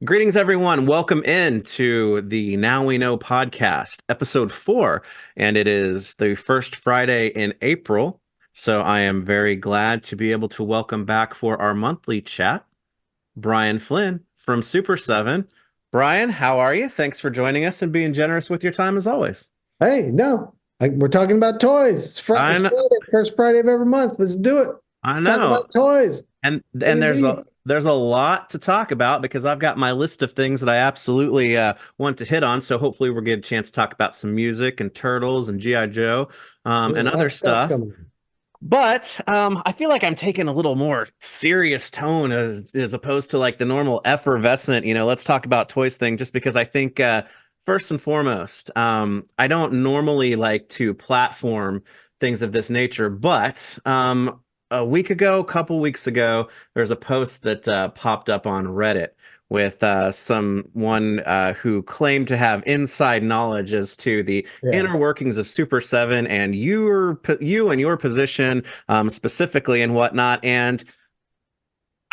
Greetings, everyone. Welcome in to the Now We Know podcast, episode 4, and it is the first Friday in April. So I am very glad to be able to welcome back for our monthly chat, Brian Flynn from Super7. Brian, how are you? Thanks for joining us and being generous with your time as always. Hey, no, we're talking about toys. I It's know, Friday, first Friday of every month. Let's do it. I Let's talk know. about toys. And What do and you there's need? a lot to talk about because I've got my list of things that I absolutely want to hit on. So hopefully we'll get a chance to talk about some music and Turtles and G.I. Joe There's a and lot other of stuff stuff. coming. But I feel like I'm taking a little more serious tone as opposed to like the normal effervescent, let's talk about toys thing, just because I think first and foremost, I don't normally like to platform things of this nature, but a week ago, a couple weeks ago, there's a post that popped up on Reddit with someone who claimed to have inside knowledge as to the Yeah. inner workings of Super 7 and you and your position specifically and whatnot. And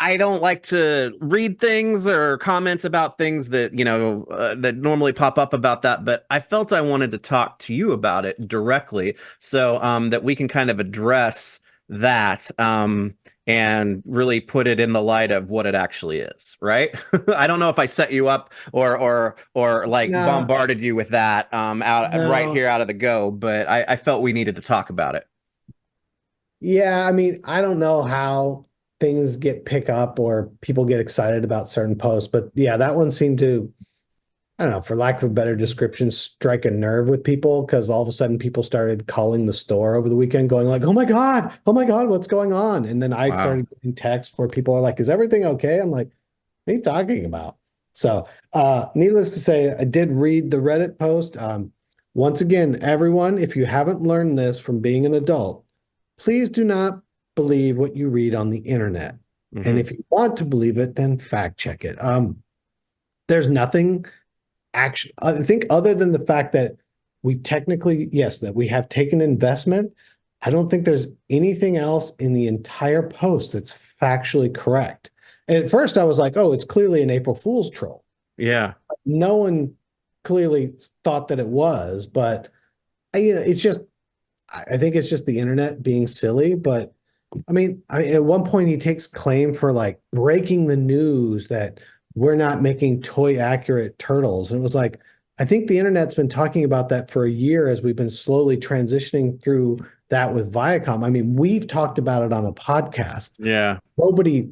I don't like to read things or comment about things that that normally pop up about that, but I felt I wanted to talk to you about it directly so that we can kind of address that and really put it in the light of what it actually is, right? I don't know if I set you up or like No, bombarded you with that out right no. here out of the go, but I felt we needed to talk about it. Yeah, I mean, I don't know how things get pick up or people get excited about certain posts, but yeah, that one seemed to, I don't know, for lack of a better description, strike a nerve with people because all of a sudden people started calling the store over the weekend, going like, oh my God, what's going on?" And then I Wow. started getting texts where people are like, "Is everything okay?" I'm like, "What are you talking about?" So, needless to say, I did read the Reddit post. Once again, everyone, if you haven't learned this from being an adult, please do not believe what you read on the internet. And Hmm. if you want to believe it, then fact check it. There's nothing actually, I think, other than the fact that we technically, yes, that we have taken investment. I don't think there's anything else in the entire post that's factually correct. And at first I was like, oh, it's clearly an April Fool's troll. Yeah. No one clearly thought that it was, but it's just, I think it's just the internet being silly. But I mean, at one point he takes claim for like breaking the news that we're not making toy accurate turtles. And it was like, I think the internet's been talking about that for a year as we've been slowly transitioning through that with Viacom. I mean, we've talked about it on a podcast. Yeah. Nobody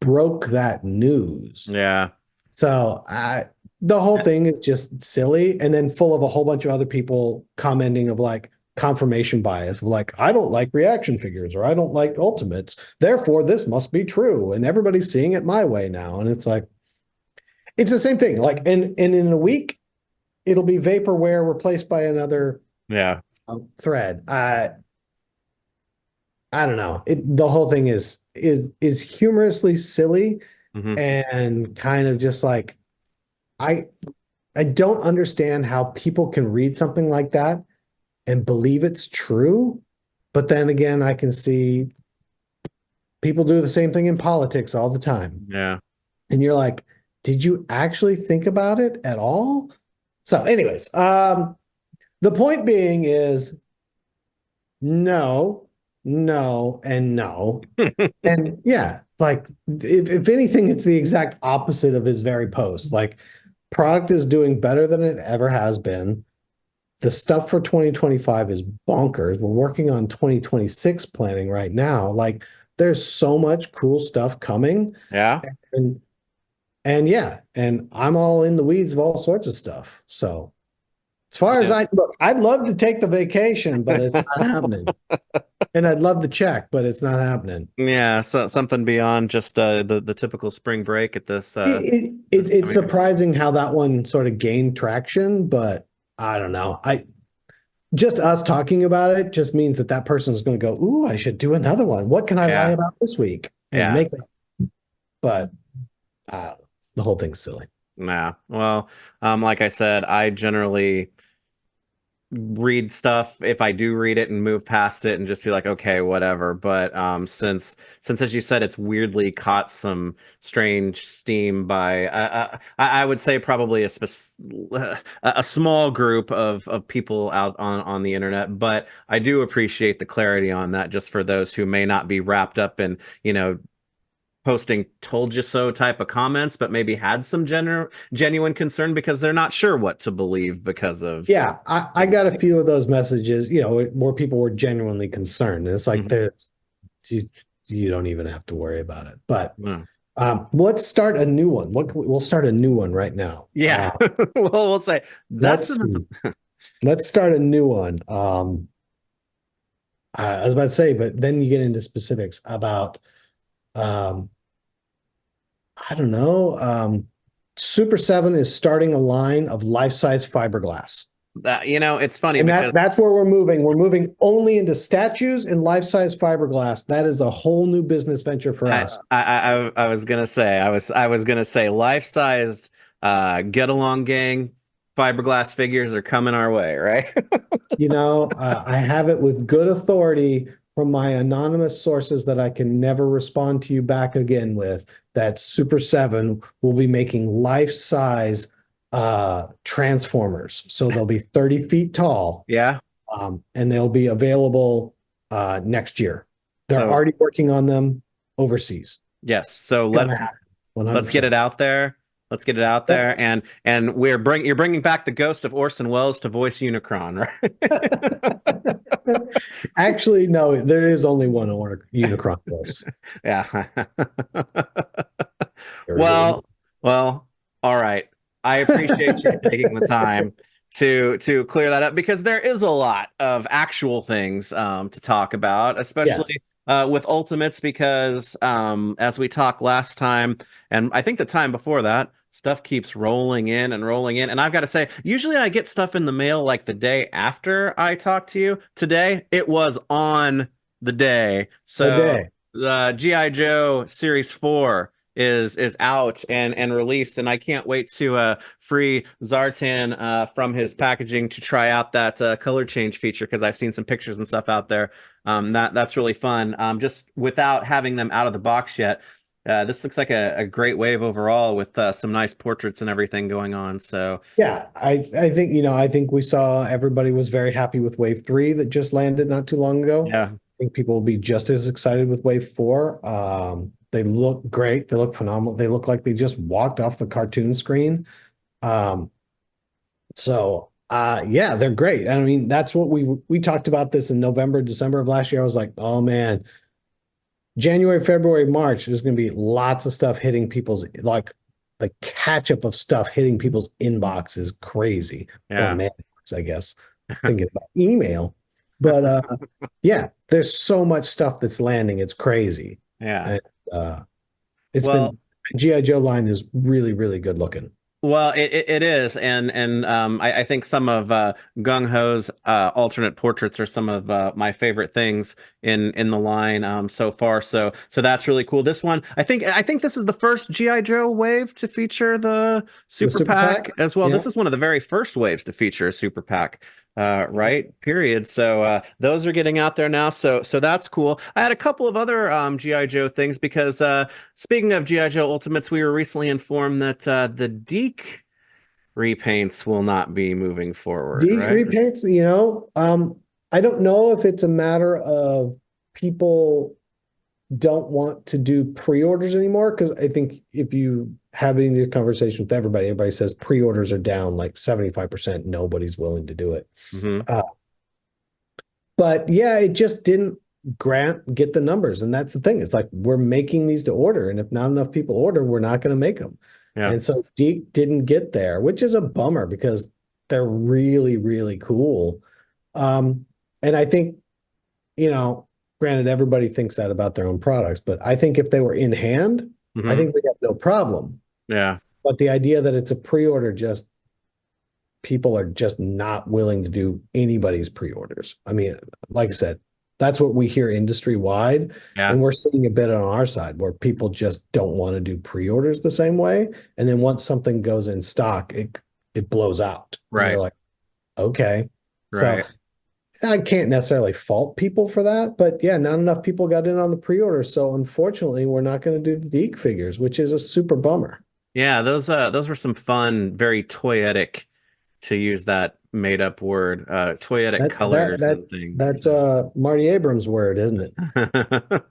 broke that news. Yeah. So the whole thing is just silly and then full of a whole bunch of other people commenting of like confirmation bias of like, I don't like reaction figures or I don't like ultimates. Therefore, this must be true. And everybody's seeing it my way now. And it's like, it's the same thing. Like, and in a week, it'll be vaporware replaced by another Yeah. thread. I don't know. The whole thing is humorously silly Hmm. and kind of just like I I don't understand how people can read something like that and believe it's true. But then again, I can see people do the same thing in politics all the time. Yeah. And you're like, did you actually think about it at all? So, anyways, the point being is no, no, and no. And yeah, like if anything, it's the exact opposite of his very post. Like, product is doing better than it ever has been. The stuff for 2025 is bonkers. We're working on 2026 planning right now. Like there's so much cool stuff coming. Yeah. And and yeah, and I'm all in the weeds of all sorts of stuff. So as far as Yeah. I look, I'd love to take the vacation, but it's not happening. And I'd love to check, but it's not happening. Yeah, so something beyond just the typical spring break at this It's coming. surprising how that one sort of gained traction, but I don't know. I just us talking about it just means that that person is going to go, "Ooh, I should do another one. What can I lie Yeah. about this week?" and Yeah. make it. But uh, the whole thing's silly. Nah. Well, like I said, I generally read stuff if I do read it and move past it and just be like, okay, whatever. But since as you said, it's weirdly caught some strange steam by I would say probably a small group of people out on the internet. But I do appreciate the clarity on that, just for those who may not be wrapped up in, posting told you so type of comments, but maybe had some genuine concern because they're not sure what to believe because of Yeah, I got a few of those messages, where people were genuinely concerned. And it's like, Mhm. you, you don't even have to worry about it. But Yeah. let's start a new one. We'll start a new one right now. Yeah. Well, we'll say that's Let's an let's start a new one. I was about to say, but then you get into specifics about, um, I don't know. Super7 is starting a line of life-size fiberglass. it's funny And because that's where we're moving. We're moving only into statues and life-size fiberglass. That is a whole new business venture for us. I was gonna say I was gonna say life-sized get along gang fiberglass figures are coming our way, right? I have it with good authority from my anonymous sources that I can never respond to you back again with, that Super7 will be making life-size transformers. So they'll be 30 feet tall, Yeah. and they'll be available next year. They're So already working on them overseas. yes. So Gonna let's happen, let's get 100%. it out there. Let's get it out Yep. there, and you're bringing back the ghost of Orson Welles to voice Unicron, right? Actually, no, there is only one Unicron voice. Yeah. There is only Well, well, all right. I appreciate you taking the time to clear that up, because there is a lot of actual things to talk about, especially Yes. with Ultimates, because as we talked last time, and I think the time before that, stuff keeps rolling in and rolling in. And I've got to say, usually I get stuff in the mail like the day after I talk to you. Today, it was on the day. The So day. the G.I. Joe Series 4 is out and released, and I can't wait to free Zartan from his packaging to try out that color change feature, because I've seen some pictures and stuff out there. That's really fun. Just without having them out of the box yet. This looks like a great wave overall, with some nice portraits and everything going on. So Yeah, I think we saw everybody was very happy with Wave 3 that just landed not too long ago. yeah, I think people will be just as excited with Wave 4. They look great. They look phenomenal. They look like they just walked off the cartoon screen. Um, yeah, they're great. I mean, that's what we talked about this in November, December of last year. I was like, oh man, January, February, March, there's going to be lots of stuff hitting people's, like the catch up of stuff hitting people's inbox is crazy, or yeah, mailbox, I guess. Thinking about email, but yeah, there's so much stuff that's landing. It's crazy, yeah. and uh, it's Well, been GI Joe line is really, really good looking. Well, it is, and I think some of Gung Ho's alternate portraits are some of my favorite things in the line so far. So that's really cool. This one, I think this is the first GI Joe wave to feature the The super super pack, pack as well. yeah. This is one of the very first waves to feature a super pack. Right. Period. So those are getting out there now. So that's cool. I had a couple of other GI Joe things, because speaking of G.I. Joe Ultimates, we were recently informed that the Deke repaints will not be moving forward, Deke right? repaints, I don't know if it's a matter of people don't want to do pre-orders anymore, because I think if you have any of these conversations with everybody says pre-orders are down like 75%. Nobody's willing to do it. Hmm. Uh, but yeah, it just didn't get the numbers. And that's the thing. It's like, we're making these to order. And if not enough people order, we're not going to make them. Yeah. And so Deke didn't get there, which is a bummer because they're really, really cool. And I think, you know, granted, everybody thinks that about their own products, but I think if they were in hand, I Hmm. think we have no problem. Yeah. But the idea that it's a pre-order, just people are just not willing to do anybody's pre-orders. I mean, like I said, that's what we hear industry wide, Yeah. and we're seeing a bit on our side where people just don't want to do pre-orders the same way. And then once something goes in stock, it blows out, and you're Right. like, okay. So Right. I can't necessarily fault people for that, but yeah, not enough people got in on the pre-order. So unfortunately, we're not going to do the Deke figures, which is a super bummer. Yeah, those were some fun, very toyetic, to use that made up word, toyetic That that colors that and things. that's So Marty Abrams' word, isn't it?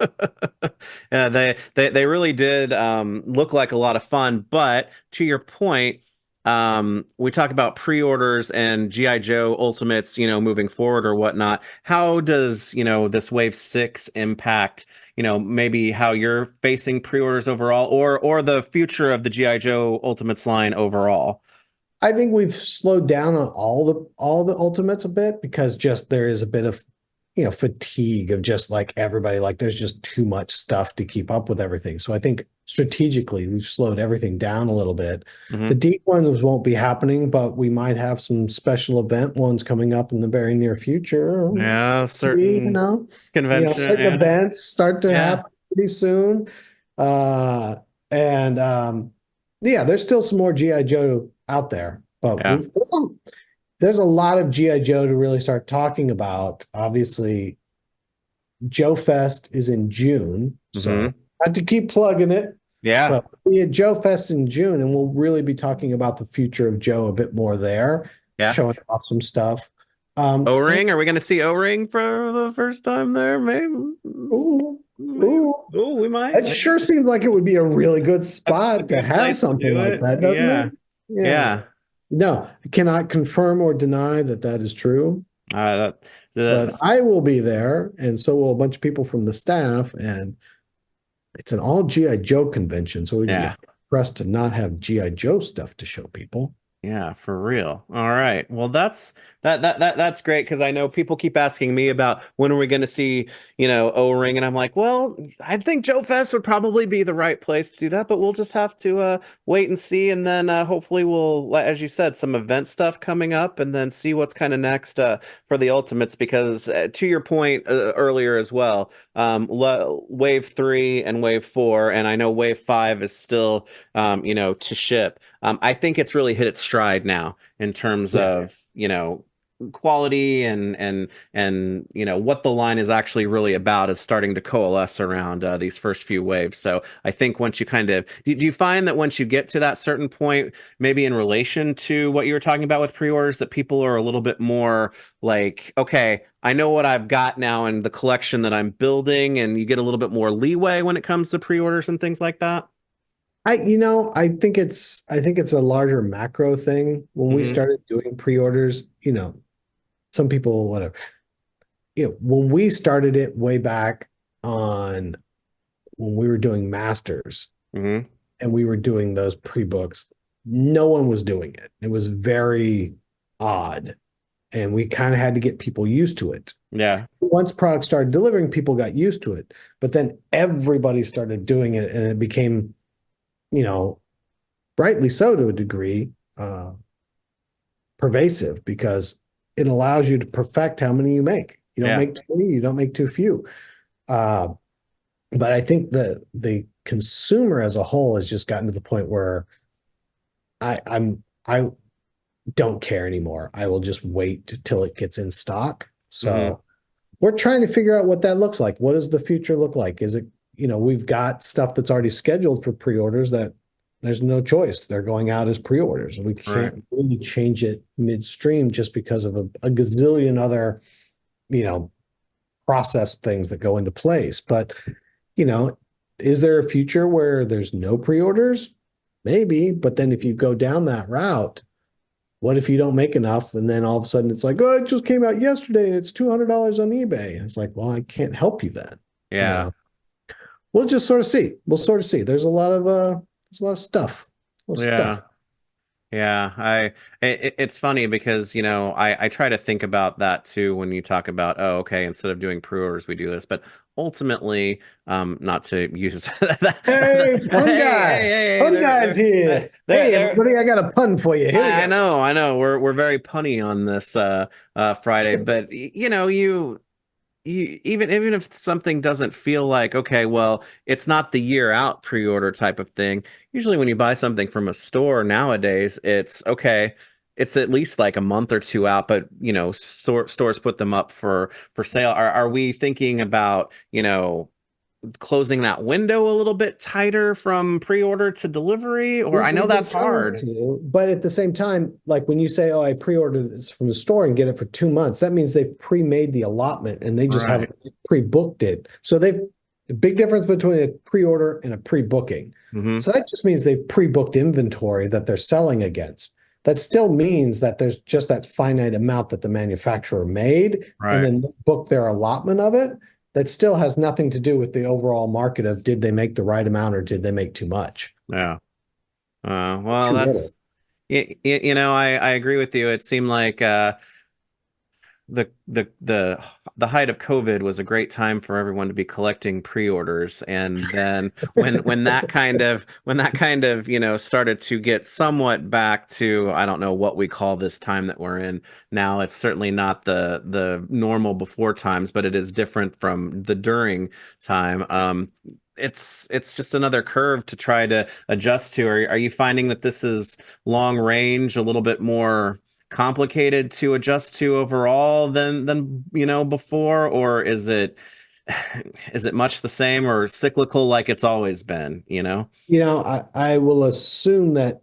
yeah, they really did look like a lot of fun. But to your point, we talk about pre-orders and GI Joe Ultimates, moving forward or whatnot. How does, this Wave 6 impact, maybe how you're facing pre-orders overall, or the future of the GI Joe Ultimates line overall? I think we've slowed down on all the ultimates a bit because just there is a bit of fatigue of just like everybody, like there's just too much stuff to keep up with everything. So I think strategically we've slowed everything down a little bit. The Hmm. deep ones won't be happening, but we might have some special event ones coming up in the very near future. Yeah, You certain know, convention. certain Yeah, events start to yeah, happen pretty soon. And yeah, there's still some more GI Joe out there, but yeah. there's a lot of GI Joe to really start talking about. Obviously, Joe Fest is in June, so Hmm. not to keep plugging it, Yeah, but we had Joe Fest in June, and we'll really be talking about the future of Joe a bit more there, yeah. showing off some stuff. And O-ring? Are we going to see O-ring for the first time there? Maybe. ooh, Maybe. ooh, Oh, we might. that sure seems like it would be a really good That's a spot to good have place to something do like it. that, doesn't it? Yeah. Yeah. Yeah. No, I cannot confirm or deny that that is true, That, but that's, I will be there, and so will a bunch of people from the staff. And it's an all GI Joe convention, so we're gonna be yeah. hard pressed to not have GI Joe stuff to show people. Yeah, for real. All right. Well, that's great because I know people keep asking me about when are we going to see, O-ring, and I'm like, well, I think Joe Fest would probably be the right place to do that, but we'll just have to wait and see, and then hopefully we'll, as you said, some event stuff coming up, and then see what's kind of next for the Ultimates. Because to your point earlier as well, Wave 3 and Wave 4, and I know Wave 5 is still, to ship. I think it's really hit its stride now in terms Yeah. of, quality and what the line is actually really about is starting to coalesce around these first few waves. So I think once you kind of do you find that once you get to that certain point, maybe in relation to what you were talking about with pre-orders, that people are a little bit more like, okay, I know what I've got now in the collection that I'm building, and you get a little bit more leeway when it comes to pre-orders and things like that? I think it's a larger macro thing. When we Hmm. started doing pre-orders, some people, whatever, when we started it way back on when we were doing masters Hmm. and we were doing those pre-books, no one was doing it. It was very odd. And we kind of had to get people used to it. Yeah. Once products started delivering, people got used to it. But then everybody started doing it, and it became, you know, rightly so to a degree, pervasive because it allows you to perfect how many you make. You don't Yeah. make too many, you don't make too few. Uh, but I think the consumer as a whole has just gotten to the point where I don't care anymore. I will just wait till it gets in stock. Hmm. So we're trying to figure out what that looks like. What does the future look like? Is it, we've got stuff that's already scheduled for pre-orders that there's no choice. They're going out as pre-orders, and we Right. can't really change it midstream just because of a gazillion other, you know, process things that go into place. But, you know, is there a future where there's no pre-orders? Maybe, but then if you go down that route, what if you don't make enough and then all of a sudden it's like, oh, it just came out yesterday and it's $200 on eBay? And it's like, well, I can't help you then. You Yeah. know, we'll just sort of see. We'll sort of see. There's a lot of stuff. A lot of Yeah. stuff. Yeah, it's funny because, I try to think about that too when you talk about, oh, okay, instead of doing pre-orders, we do this. But ultimately, not to use Hey, pun hey, hey, guy. hey, hey, Pun guy's here. Hey, there. everybody, I got a pun for you. Here we I go. know, I know. We're very punny on this Friday, but even if something doesn't feel like, okay, well, it's not the year out pre-order type of thing. Usually when you buy something from a store nowadays, it's okay. it's at least like a month or two out, but stores put them up for sale. Are we thinking about, closing that window a little bit tighter from pre-order to delivery? Or I know We've been that's trying hard. to, but at the same time, like when you say, "Oh, I pre-ordered this from the store and get it for 2 months," that means they've pre-made the allotment and they just have Right. pre-booked it. So they've the big difference between a pre-order and a pre-booking. Hmm. So that just means they've pre-booked inventory that they're selling against. That still means that there's just that finite amount that the manufacturer made and Right. then book their allotment of it. That still has nothing to do with the overall market of did they make the right amount or did they make too much Yeah. or Well, too little. I agree with you. It seemed like the the the the height of COVID was a great time for everyone to be collecting pre-orders, and then when that kind of started to get somewhat back to, I don't know what we call this time that we're in now. It's certainly not the normal before times, but it is different from the during time. It's just another curve to try to adjust to. Are you finding that this is long range, a little bit more complicated to adjust to overall than before, or is it much the same or cyclical like it's always been? I will assume that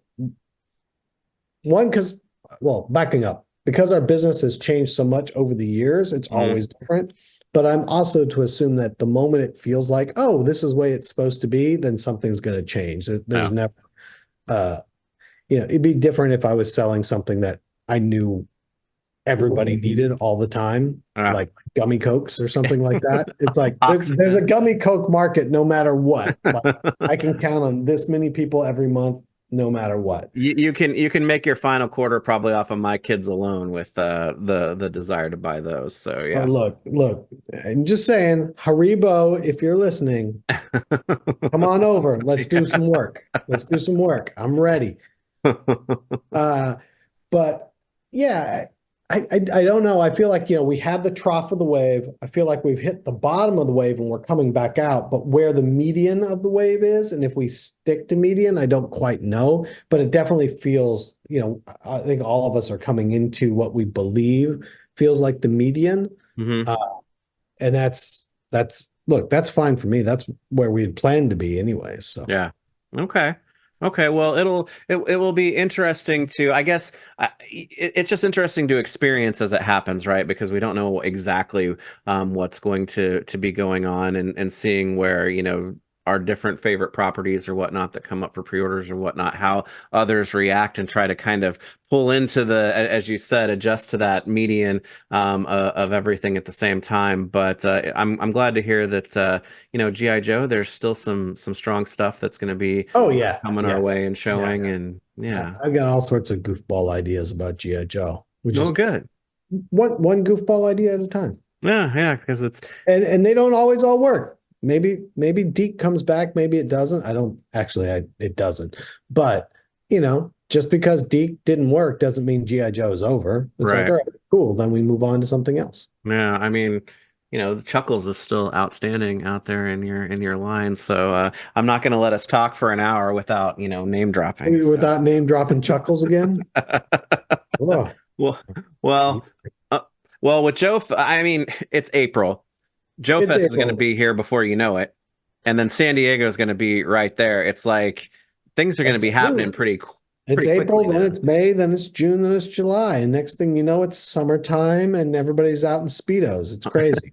one, because, well, backing up, because our business has changed so much over the years, it's Hmm. always different. But I'm also to assume that the moment it feels like, oh, this is the way it's supposed to be, then something's going to change. There's Yeah. never, uh, it'd be different if I was selling something that I knew everybody needed all the time, Yeah. like gummy cokes or something like that. It's like there's a Oxygen. gummy coke market no matter what. Like I can count on this many people every month, no matter what. You can make your final quarter probably off of my kids alone with the desire to buy those. So Oh, yeah. look, I'm just saying, Haribo, if you're listening, come on over. Let's do some work. Let's do some work. I'm ready. Uh, But yeah, I don't know. I feel like, we had the trough of the wave. I feel like we've hit the bottom of the wave and we're coming back out. But where the median of the wave is, and if we stick to median, I don't quite know. But it definitely feels, I think all of us are coming into what we believe feels like the median. Hmm. Uh, and look, that's fine for me. That's where we had planned to be anyway. So. Yeah. Okay. Okay. Well, it will be interesting to, I guess, it's just interesting to experience as it happens, right? Because we don't know exactly what's going to be going on, and seeing where, our different favorite properties or whatnot that come up for pre-orders or whatnot, how others react and try to kind of pull into as you said, adjust to that median of everything at the same time. But I'm glad to hear that G.I. Joe, there's still some strong stuff that's going to be Oh yeah, coming our yeah, way and yeah. showing, and yeah. I've got all sorts of goofball ideas about G.I.Joe. We Oh, just good. one goofball idea at a time. Yeah, yeah, because it's And they don't always all work. Maybe Deke comes back, maybe it doesn't. I don't actually it doesn't. But just because Deke didn't work doesn't mean G.I. Joe is over. It's like, right. all right, cool, then we move on to something else. Yeah, I mean, the Chuckles is still outstanding out there in your line. So I'm not going to let us talk for an hour without name dropping. So. Without name dropping Chuckles again. Oh, Well, well, uh, well, with I mean, it's April. Joe it's Fest is going to April. be here before you know it, and then San Diego is going to be right there. It's like things are going to That's be happening true. It's pretty April, quickly then now. it's May, then it's June, then it's July. And next thing you know, it's summertime and everybody's out in Speedos. It's crazy.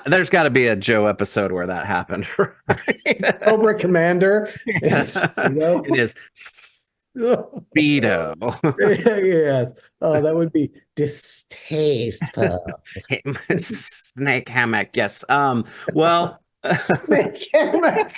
There's got to be a Joe episode where that happened, right? Cobra Commander is, It is Speedo. yeah. Oh, that would be distasteful. Snake hammock, yes. Well, Snake hammer.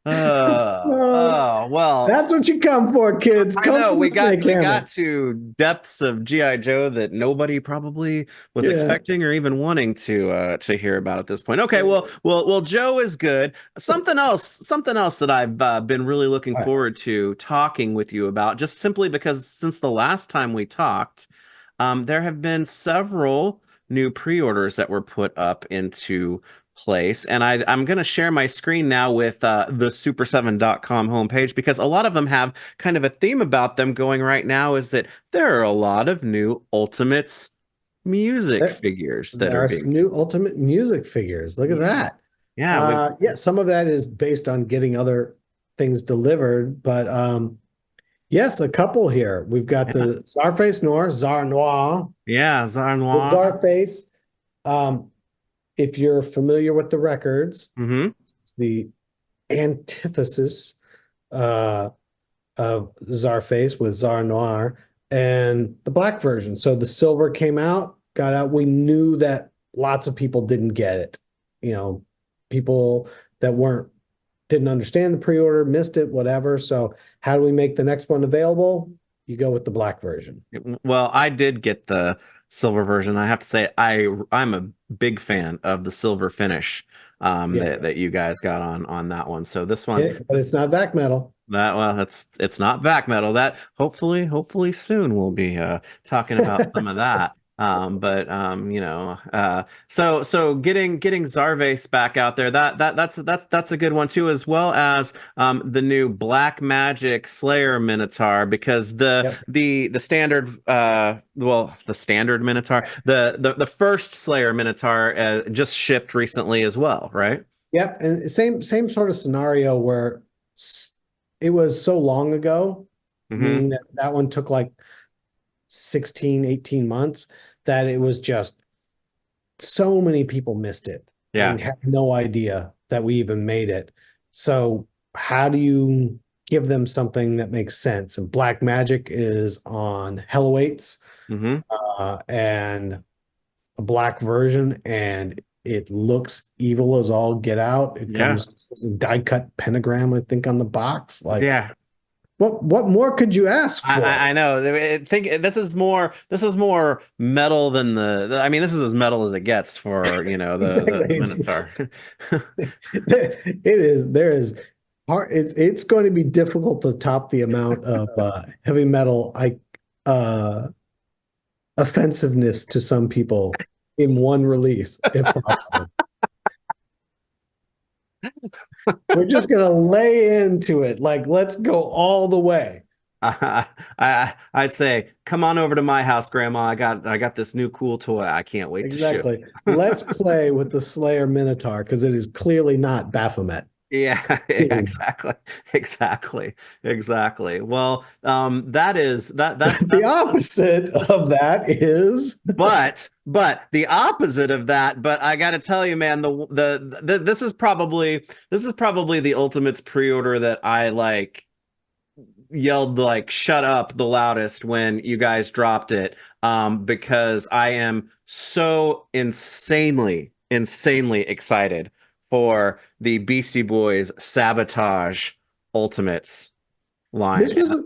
Oh, well, that's what you come for, kids. I Come know for the we got snake we hammer. got to depths of GI Joe that nobody probably was Yeah. expecting or even wanting to hear about at this point. Okay, well, Joe is good. Something else that I've been really looking All right. forward to talking with you about, just simply because since the last time we talked, there have been several new pre-orders that were put up into place. And I'm going to share my screen now with the super7.com homepage because a lot of them have kind of a theme about them going right now is that there are a lot of new Ultimates music There, figures that there are are being. some new Ultimate music figures. Look at Yeah. that. Yeah. With, Yeah, some of that is based on getting other things delivered, but yes, a couple here. We've got yeah. the Czarface Noir, Czar Noir, Yeah. the Zarnois. Czarface. Um, if you're familiar with the records, Hmm. it's the antithesis uh, of Czarface with Czar Noir and the black version. So the silver came out, got out. We knew that lots of people didn't get it. You know, people that weren't didn't understand the pre-order, missed it, whatever. So how do we make the next one available? You go with the black version. Well, I did get the silver version. I have to say, I'm a big fan of the silver finish Yeah, that you guys got on that one. So this one, but it's not back metal. that well, it's not back metal. That hopefully soon we'll be talking about some of that. But so getting Zarvase back out there, that's a good one too, as well as the new Black Magic Slayer Minotaur, because Yep. the standard the standard Minotaur, the first Slayer Minotaur just shipped recently as well, right? Yep. And same sort of scenario where it was so long ago, Hmm. meaning that that one took like 16, 18 months, that it was just so many people missed it Yeah. and had no idea that we even made it. So how do you give them something that makes sense? And Black Magic is on Helloweights Hmm. and a black version, and it looks evil as all get out. It Yeah. comes with a die cut pentagram, I think, on the box. Like, Yeah. what more could you ask for? I know. Think this is more metal than I mean, this is as metal as it gets for Exactly. the Minotaur. There is hard. It's going to be difficult to top the amount of heavy metal uh offensiveness to some people in one release, if possible. We're just gonna lay into it. Like, let's go all the way. I'd say, come on over to my house, Grandma. I got this new cool toy. I can't wait to show. Exactly. Let's play with the Slayer Minotaur because it is clearly not Baphomet. Yeah, Clearly not. exactly, exactly. Well, that is The opposite of that is but the opposite of that. But I got to tell you, man, this is probably the Ultimates pre-order that I like yelled like shut up the loudest when you guys dropped it, because I am so insanely excited for the Beastie Boys Sabotage Ultimates line. this was a,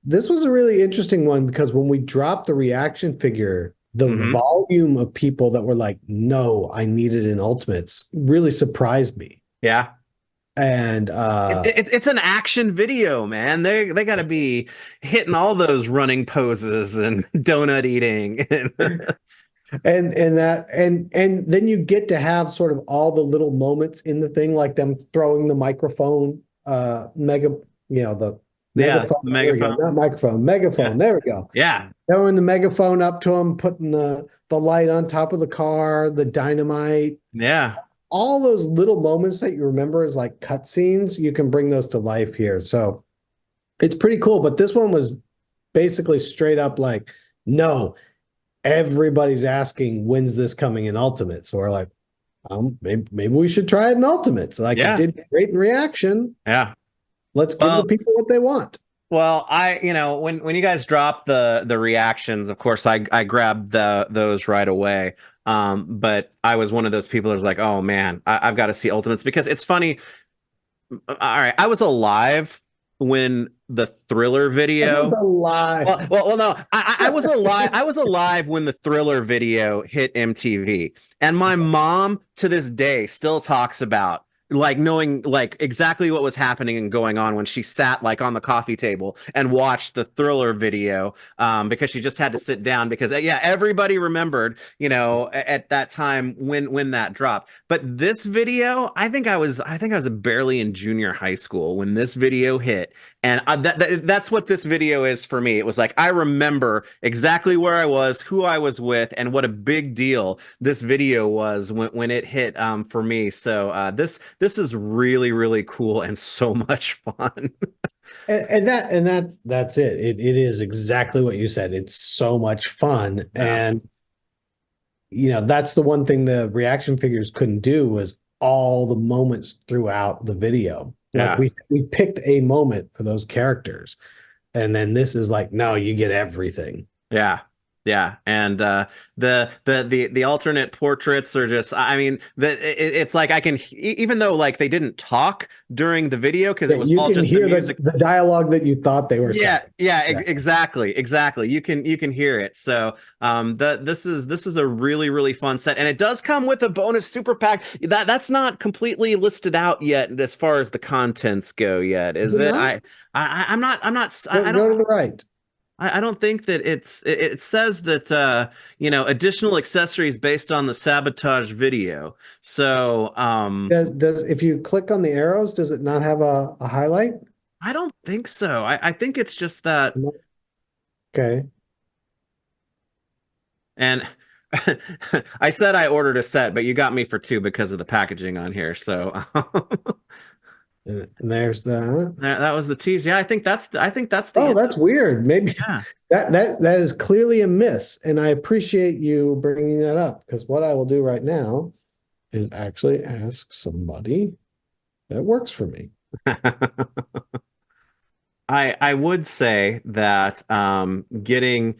this was a really interesting one because when we dropped the reaction figure, the Hmm. volume of people that were like, "No, I need it in Ultimates," really surprised me. Yeah. And It's an action video, man. They got to be hitting all those running poses and donut eating. and then you get to have sort of all the little moments in the thing, like them throwing the microphone, mega, the Yeah, megaphone. the There we go, megaphone. not microphone, Yeah, megaphone. There we go. yeah, Throwing the megaphone up to him, putting the light on top of the car, the dynamite, yeah. all those little moments that you remember as like cutscenes. You can bring those to life here. So it's pretty cool. But this one was basically straight up like, no, everybody's asking when's this coming in Ultimate. So we're like, maybe we should try it in Ultimate. So like it Yeah, did great in reaction. yeah. Let's give the Well, people what they want. well, when you guys dropped the reactions, of course, I grabbed those right away. But I was one of those people that was like, oh man, I've got to see Ultimates because it's funny. All right, I was alive when the Thriller That was video. a lie. No, I was alive. I was alive when the Thriller video hit MTV, and my mom to this day still talks about like knowing like exactly what was happening and going on when she sat like on the coffee table and watched the Thriller video, because she just had to sit down because yeah, everybody remembered, at that time when that dropped. But this video, I think I was barely in junior high school when this video hit, and that's what this video is for me. It was like I remember exactly where I was, who I was with, and what a big deal this video was when it hit, for me. So this is really really cool and so much fun. And that's it. It is exactly what you said. It's so much fun. Yeah, And that's the one thing the reaction figures couldn't do was all the moments throughout the video. Like yeah. we picked a moment for those characters. And then this is like, no, you get everything. Yeah. Yeah, and the alternate portraits are just, I mean, it's like I can, even though like they didn't talk during the video because Yeah, it was you all can just the hear music. the dialogue that you thought they were saying. Yeah, yeah, Yeah. exactly. You can hear it. So this is a really really fun set, and it does come with a bonus super pack. That's not completely listed out yet as far as the contents go yet, Is is it it? not? I'm not Go, I don't go to the right. I don't think that it says that additional accessories based on the sabotage video. So Does if you click on the arrows, does it not have a highlight? I don't think so. I think it's just that. No. Okay. And I said I ordered a set, but you got me for two because of the packaging on here. So And there's that. that was the tease. Yeah, I think that's the Oh, end that's of, weird. Maybe yeah. that is clearly a miss, and I appreciate you bringing that up because what I will do right now is actually ask somebody that works for me. I would say that getting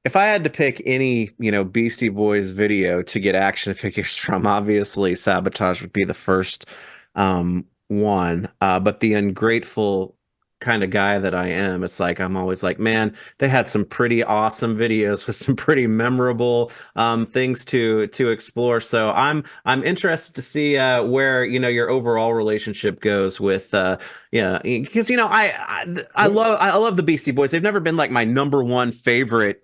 if I had to pick any, Beastie Boys video to get action figures from, obviously Sabotage would be the first one. But the ungrateful kind of guy that I am, it's like I'm always like, man, they had some pretty awesome videos with some pretty memorable things to explore. So I'm interested to see where your overall relationship goes with yeah, because I love the Beastie Boys. They've never been like my number one favorite,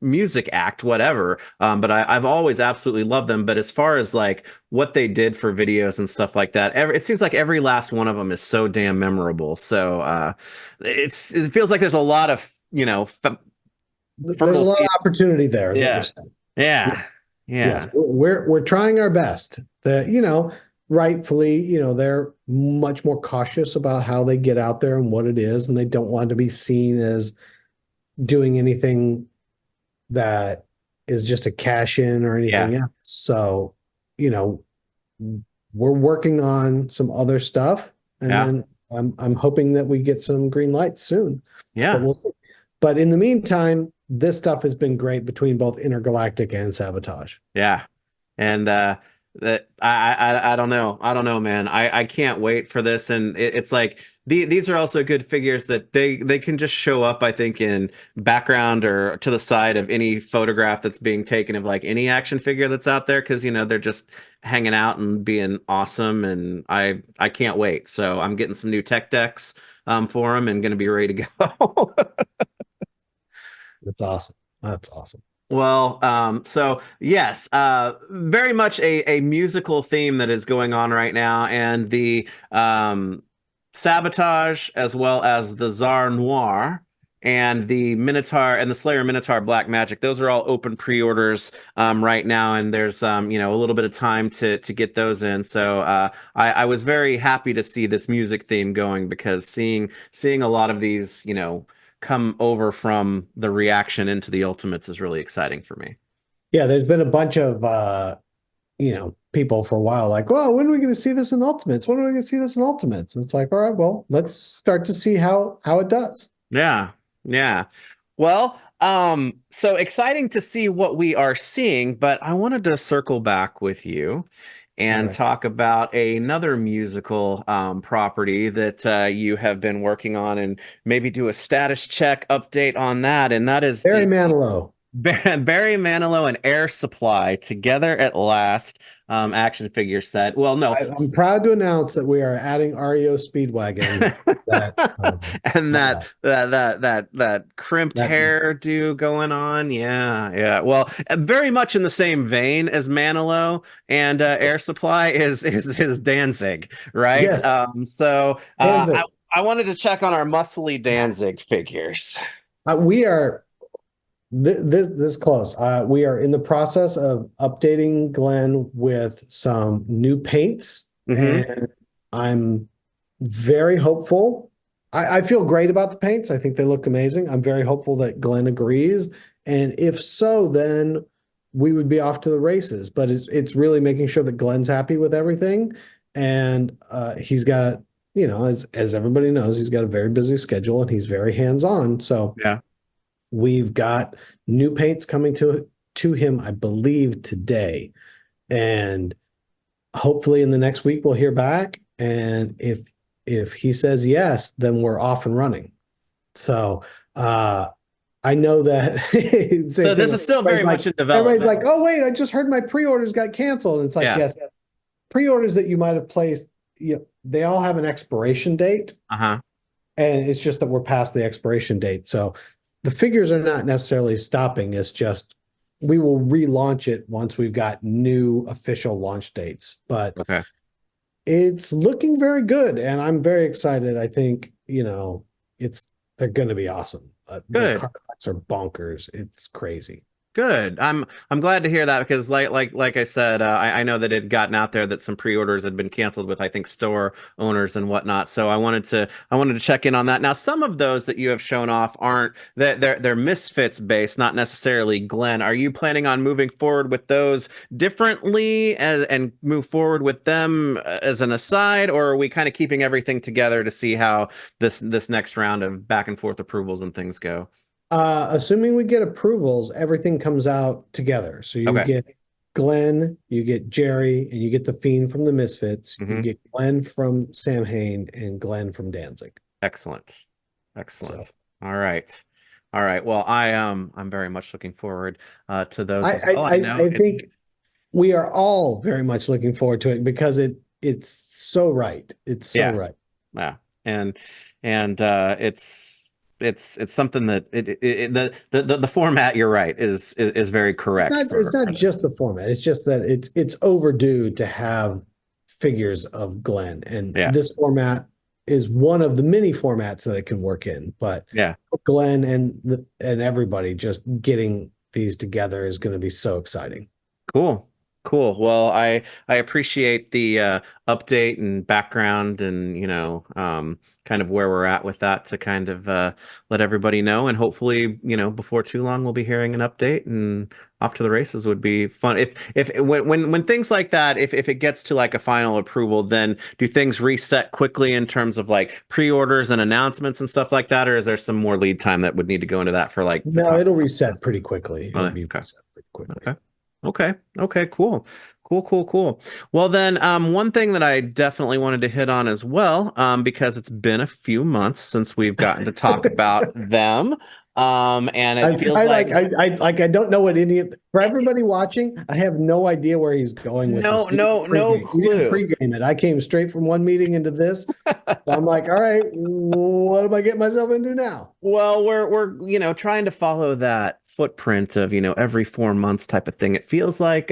music act, whatever. But I've always absolutely loved them. But as far as like what they did for videos and stuff like that, it seems like every last one of them is so damn memorable. So it feels like there's a lot of There's a fertile lot of field. opportunity there, is what you're Yeah, saying. yeah, Yes, yeah, we're trying our best. Rightfully, they're much more cautious about how they get out there and what it is, and they don't want to be seen as doing anything that is just a cash in or yeah, anything else. So, you know, we're working on some other stuff, and yeah, then I'm hoping that we get some green lights soon. But yeah. we'll see. But in the meantime, this stuff has been great between both Intergalactic and Sabotage. Yeah. And that I don't know. I don't know, man. I can't wait for this. And it's like these are also good figures that they can just show up, I think, in background or to the side of any photograph that's being taken of like any action figure that's out there because they're just hanging out and being awesome. And I can't wait. So I'm getting some new tech decks for them and gonna be ready to go. That's awesome. That's awesome. Well, so yes, very much a musical theme that is going on right now, and the Sabotage as well as the Tsar Noir and the Minotaur and the Slayer Minotaur Black Magic. Those are all open pre-orders right now, and there's a little bit of time to get those in. So I was very happy to see this music theme going because seeing a lot of these, come over from the reaction into the Ultimates is really exciting for me. Yeah, there's been a bunch of people for a while like, well, when are we going to see this in Ultimates? When are we going to see this in Ultimates? And it's like, all right, well, let's start to see how it does. Yeah, yeah. Well, so exciting to see what we are seeing, but I wanted to circle back with you All and right. talk about another musical property that you have been working on and maybe do a status check update on that. And that is Barry the Manilow. Barry Manilow and Air Supply together at last. Action figure set. Well, no, I'm proud to announce that we are adding REO Speedwagon. That and not that that that crimped that hairdo going on. Yeah, yeah. Well, very much in the same vein as Manilow and Air Supply is Danzig, right? yes, So Danzig. I wanted to check on our muscly Danzig figures. We are this close. We are in the process of updating Glenn with some new paints, Hmm. and I'm very hopeful. I feel great about the paints. I think they look amazing. I'm very hopeful that Glenn agrees, and if so, then we would be off to the races. But it's really making sure that Glenn's happy with everything, and he's got, as everybody knows, he's got a very busy schedule and he's very hands on. So Yeah. we've got new paints coming to him, I believe, today. And hopefully in the next week we'll hear back. And if he says yes, then we're off and running. So I know that same So thing. this is Like still very much in everybody's like, development. oh wait, I just heard my pre-orders got canceled. And it's like, Yeah. yes, pre-orders that you might have placed, they all have an expiration date. Uh-huh. And it's just that we're past the expiration date. So the figures are not necessarily stopping. It's just we will relaunch it once we've got new official launch dates. But Okay. it's looking very good, and I'm very excited. I think, it's they're going to be awesome. The Good. carbacks are bonkers. It's crazy. Good. I'm glad to hear that because like I said, I know that it had gotten out there that some pre-orders had been canceled with I think store owners and whatnot. So I wanted to check in on that. Now some of those that you have shown off aren't they're misfits based, not necessarily Glenn. Are you planning on moving forward with those differently and move forward with them as an aside, or are we kind of keeping everything together to see how this next round of back and forth approvals and things go? Assuming we get approvals, everything comes out together. So you Okay. get Glenn, you get Jerry, and you get the Fiend from the Misfits. You Hmm. get Glenn from Sam Hain and Glenn from Danzig. Excellent. So Excellent. All right. All right. Well, I'm very much looking forward to those I, as I well. I I know I it's think we are all very much looking forward to it because it's so right. It's so yeah, right. yeah. And it's something that the format, you're right, is very It's correct not it's for not this. just the format. It's just that it's overdue to have figures of Glenn. And Yeah. this format is one of the many formats that it can work in. But Yeah. Glenn and everybody just getting these together is going to be so exciting. Cool. Cool. Well, I appreciate the update and background and kind of where we're at with that to kind of let everybody know, and hopefully before too long we'll be hearing an update and off to the races. Would be fun if when things like that, if it gets to like a final approval, then do things reset quickly in terms of like pre-orders and announcements and stuff like that, or is there some more lead time that would need to go into that for like No, it'll photography? reset pretty quickly. It'll be Okay. reset pretty quickly. Okay. Okay. Okay. Cool. Cool. Cool. Cool. Well, then, one thing that I definitely wanted to hit on as well, because it's been a few months since we've gotten to talk about them, and it feels like I don't know what any of for everybody watching. I have no idea where he's going with this. no We didn't clue. pregame it. I came straight from one meeting into this. So I'm like, all right, what am I getting myself into now? Well, we're trying to follow that footprint of every 4 months type of thing. It feels like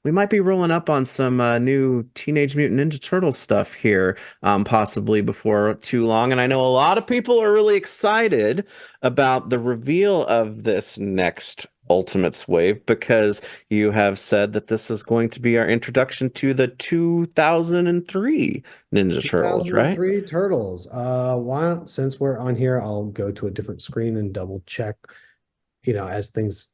we might be rolling up on some new Teenage Mutant Ninja Turtles stuff here, possibly before too long. And I know a lot of people are really excited about the reveal of this next Ultimates wave because you have said that this is going to be our introduction to the 2003 Ninja Turtles, right? 2003 Turtles. Since we're on here, I'll go to a different screen and double check, as things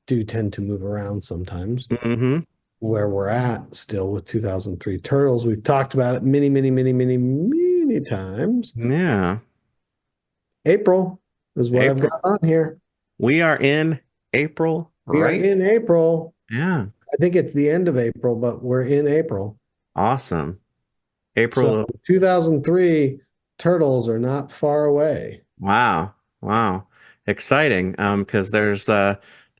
do tend to move around sometimes, Mm-hmm. where we're at still with 2003 Turtles. We've talked about it many, many, many, many, many times. Yeah. April is what I've April. got on here. We are in April, We are right? in April. Yeah. I think it's the end of April, but we're in April. Awesome. So April. 2003 Turtles are not far away. Wow. Wow. Exciting. Because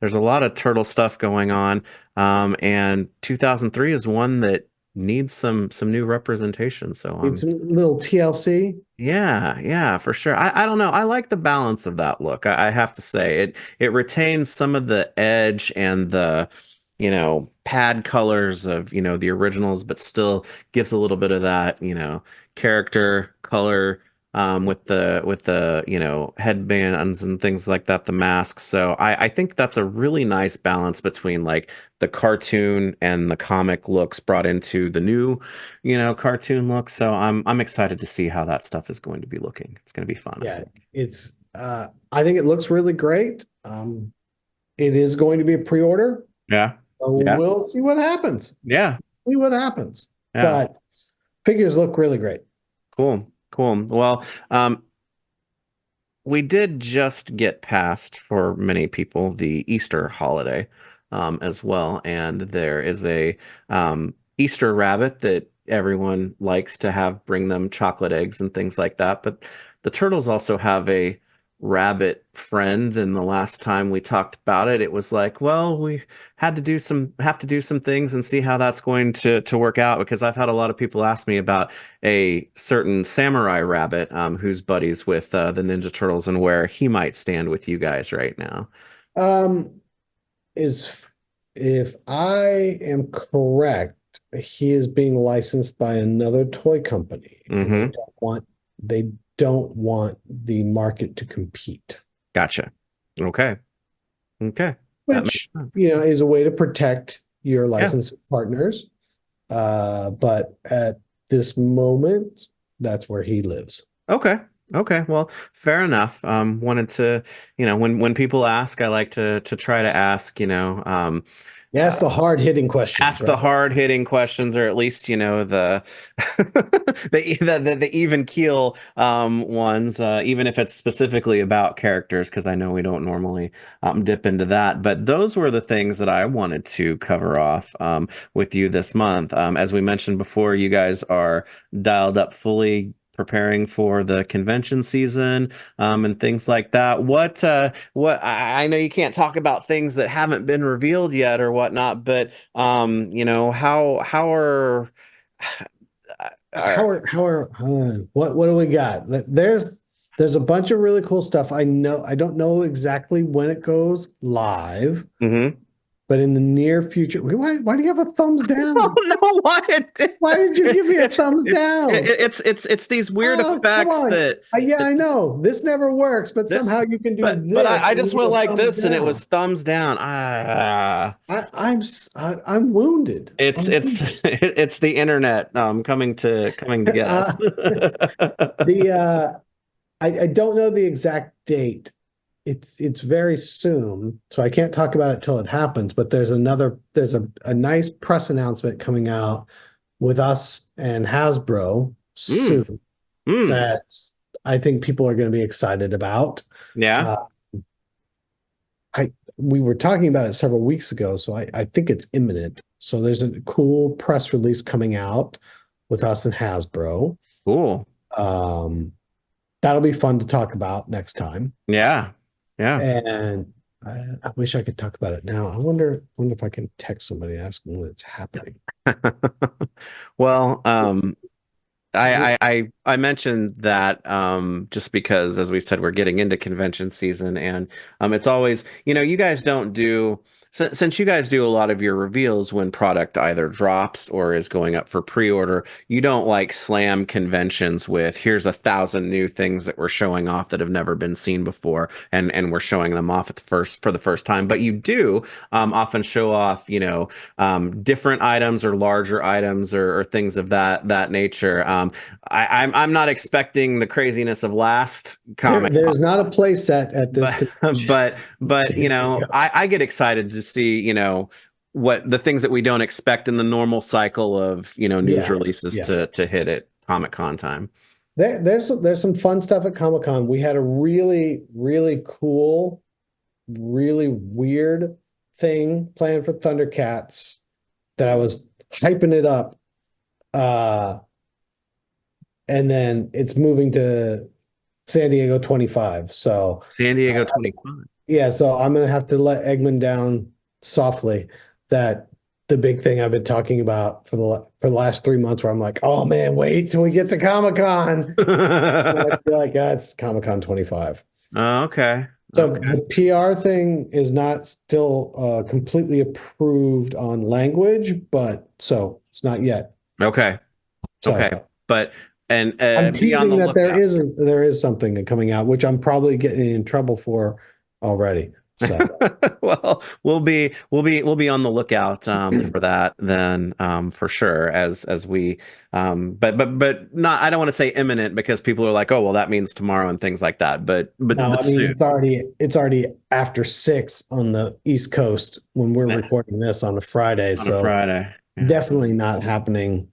There's a lot of turtle stuff going on, and 2003 is one that needs some new representation. So Need some little TLC. yeah, yeah, for sure. I don't know. I like the balance of that look. I have to say it retains some of the edge and the, pad colors of, the originals, but still gives a little bit of that, character color with the headbands and things like that, the masks. So I think that's a really nice balance between like the cartoon and the comic looks brought into the new cartoon look. So I'm excited to see how that stuff is going to be looking. It's going to be fun, I Yeah, think. it's I think it looks really great. It is going to be a pre-order. Yeah. So Yeah. we'll see what happens. Yeah. See what happens. Yeah. But figures look really great. Cool. Cool. Well, we did just get past, for many people, the Easter holiday as well. And there is a Easter rabbit that everyone likes to have bring them chocolate eggs and things like that. But the turtles also have a rabbit friend. And the last time we talked about it, it was like, well, we have to do some things and see how that's going to work out, because I've had a lot of people ask me about a certain samurai rabbit who's buddies with the Ninja Turtles and where he might stand with you guys right now. Um, is if I am correct, he is being licensed by another toy company, and Mm-hmm. they don't want the market to compete, Gotcha. Okay. Okay. That makes which sense. is a way to protect your Yeah. licensing partners. But at this moment, that's where he lives. Okay. Okay. Well, fair enough. Wanted to, when people ask, I like to try to ask, Yes, the hard-hitting questions, ask the right? hard-hitting questions, or at least the the even keel ones, even if it's specifically about characters, because I know we don't normally dip into that. But those were the things that I wanted to cover off with you this month. As we mentioned before, you guys are dialed up fully, preparing for the convention season and things like that. What I know you can't talk about things that haven't been revealed yet or whatnot, but how are What do we got? There's a bunch of really cool stuff. I don't know exactly when it goes live, mhm. but in the near future, why do you have a thumbs I down? don't know why it did Why that. did you give me a thumbs down? It's these weird Oh, come effects on. that Yeah, that I know this never works, but this somehow you can do but this I and just you get went a like thumbs this and it down. was thumbs down. I'm wounded. It's the internet coming to get us. The I don't know the exact date. It's very soon, so I can't talk about it till it happens. But there's a nice press announcement coming out with us and Hasbro Mm, soon mm, that I think people are going to be excited about. yeah. Uh, I We were talking about it several weeks ago, so I think it's imminent. So there's a cool press release coming out with us and Hasbro. Cool. Um, that'll be fun to talk about next time. Yeah. Yeah. And I wish I could talk about it now. Wonder if I can text somebody and ask them when it's happening. Well, What? I mentioned that just because, as we said, we're getting into convention season, and it's always, you guys don't do, since you guys do a lot of your reveals when product either drops or is going up for pre-order, you don't like slam conventions with here's 1,000 new things that we're showing off that have never been seen before, and we're showing them off for the first time. But you do often show off, different items or larger items or things of that nature. I'm not expecting the craziness of last comic, There's not a play set at this but convention. but I get excited to see what the things that we don't expect in the normal cycle of news Yeah, releases yeah. to hit at Comic Con time. There's some fun stuff at Comic Con. We had a really cool, really weird thing planned for Thundercats that I was hyping it up. And then it's moving to San Diego 25. So San Diego 25. yeah, so I'm gonna have to let Eggman down softly that the big thing I've been talking about for the last 3 months where I'm like, oh man, wait till we get to Comic-Con. I feel like that's Comic-Con 25. Okay. So Okay. the PR thing is not still completely approved on language, but so it's not yet. Okay. Okay. So But and I'm be on the teasing that lookout. there is something coming out, which I'm probably getting in trouble for already. So Well, we'll be on the lookout for that then for sure as we but not I don't want to say imminent because people are like, oh well, that means tomorrow and things like that. no, But I mean soon. it's already after 6 on the East Coast when we're Yeah, recording this on a Friday. on a So Friday. Yeah. definitely not happening,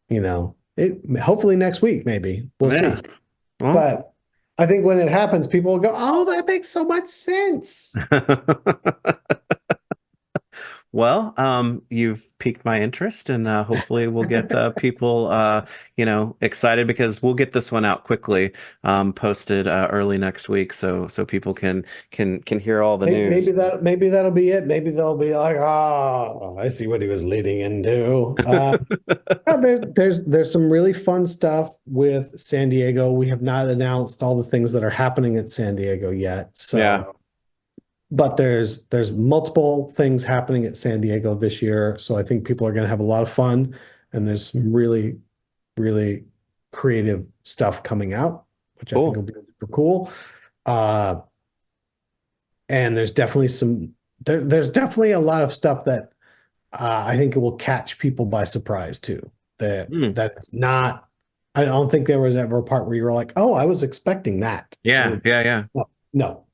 it hopefully next week, maybe. We'll Yeah. see. Well. But I think when it happens, people will go, "Oh, that makes so much sense." Well, you've piqued my interest, and hopefully we'll get people, excited because we'll get this one out quickly, posted early next week, so people can hear all the news. Maybe that'll be it. Maybe they'll be like, "Oh, I see what he was leading into." There's some really fun stuff with San Diego. We have not announced all the things that are happening at San Diego yet. Yeah. So, but there's multiple things happening at San Diego this year. So I think people are going to have a lot of fun, and there's some really creative stuff coming out, which I think will Cool. be super cool. Uh, and there's definitely a lot of stuff that I think it will catch people by surprise too. Mm. That it's not. I don't think there was ever a part where you were like, "Oh, I was expecting that." Yeah. Yeah. Yeah. No, no,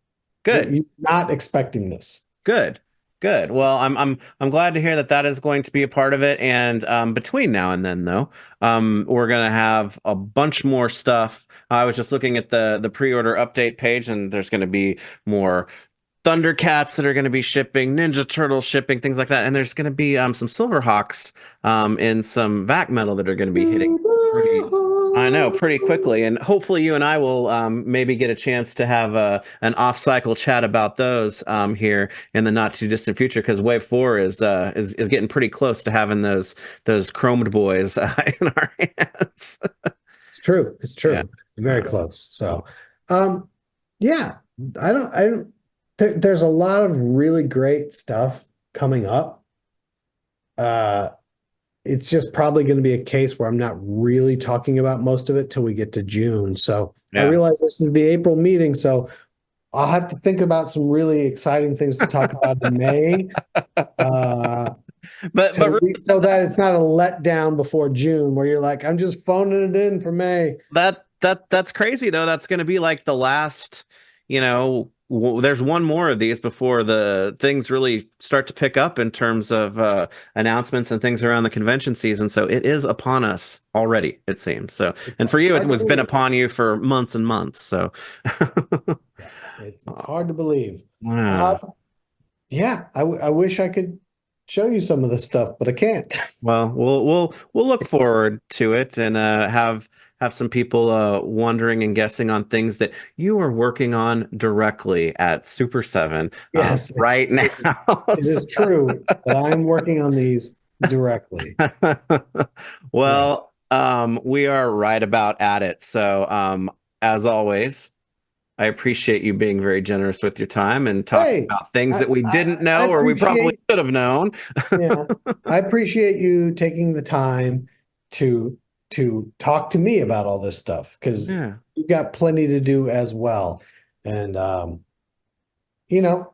Good. you're not expecting this. Good. Good. Well, I'm glad to hear that that is going to be a part of it. And between now and then, though, we're gonna have a bunch more stuff. I was just looking at the pre-order update page, and there's gonna be more Thundercats that are going to be shipping, Ninja Turtle shipping, things like that. And there's going to be some Silverhawks and some vac metal that are going to be hitting pretty, I know, pretty quickly. And hopefully you and I will maybe get a chance to have an off-cycle chat about those here in the not too distant future because Wave 4 is getting pretty close to having those chromed boys in our hands. It's true. It's Yeah. true. Very close. So, um, yeah, I don't, there's a lot of really great stuff coming up. Uh, it's just probably going to be a case where I'm not really talking about most of it till we get to June. So I Yeah. realize this is the April meeting, so I'll have to think about some really exciting things to talk about in May. Uh, But really, so that it's not a letdown before June where you're like, I'm just phoning it in for May. that's crazy though. That's going to be like the last, there's one more of these before the things really start to pick up in terms of announcements and things around the convention season. So it is upon us already, it seems. So, and for It's you, it hard to was been believe. upon you for months and months. So, Yeah, it's hard to believe. Uh, wow. yeah, I wish I could show you some of this stuff, but I can't. Well, we'll look forward to it and have some people wondering and guessing on things that you are working on directly at Super 7 Yes, it's right now. true. It is true that I'm working on these directly. Yeah. Well, we are right about at it. So, as always, I appreciate you being very generous with your time and talking Hey, about things I, that we didn't I know or we probably appreciate, should have known. yeah, I appreciate you taking the time to talk to me about all this stuff because Yeah, you've got plenty to do as well. And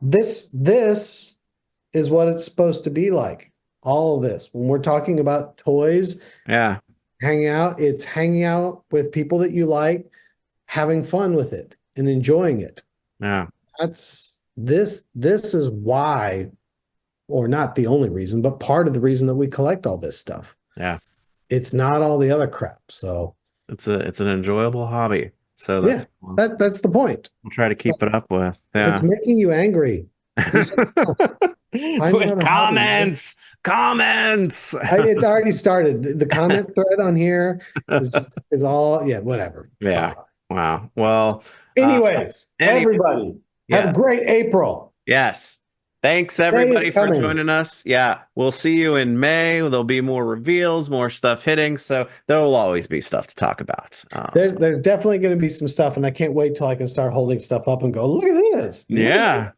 this is what it's supposed to be like. All of this. When we're talking about toys, yeah, hanging out, it's hanging out with people that you like, having fun with it and enjoying it. yeah, This is why, or not the only reason, but part of the reason that we collect all this stuff. yeah. It's not all the other crap. So It's an enjoyable hobby. So yeah, we'll that's the point. try to keep it up with. If it's Yeah. making you angry, do something else. Find With another hobby, man. comments. It's already started. The comment thread on here is all, yeah, whatever. Yeah. Bye. Wow. Well, uh, Anyways, anyways, everybody, have a yeah. great April. Yes. Thanks May is everybody for coming. joining us. Yeah, we'll see you in May. There'll be more reveals, more stuff hitting, so there will always be stuff to talk about. There's definitely going to be some stuff, and I can't wait till I can start holding stuff up and go, look at this. Yeah.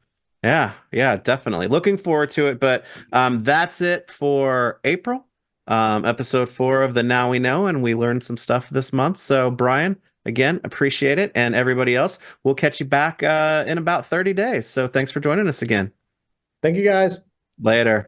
Yeah, definitely. Looking forward to it. But that's it for April. Episode 4 of the Now We Know, and we learned some stuff this month. So Brian, again, appreciate it. And everybody else, we'll catch you back in about 30 days. So thanks for joining us again. Thank you guys. Later.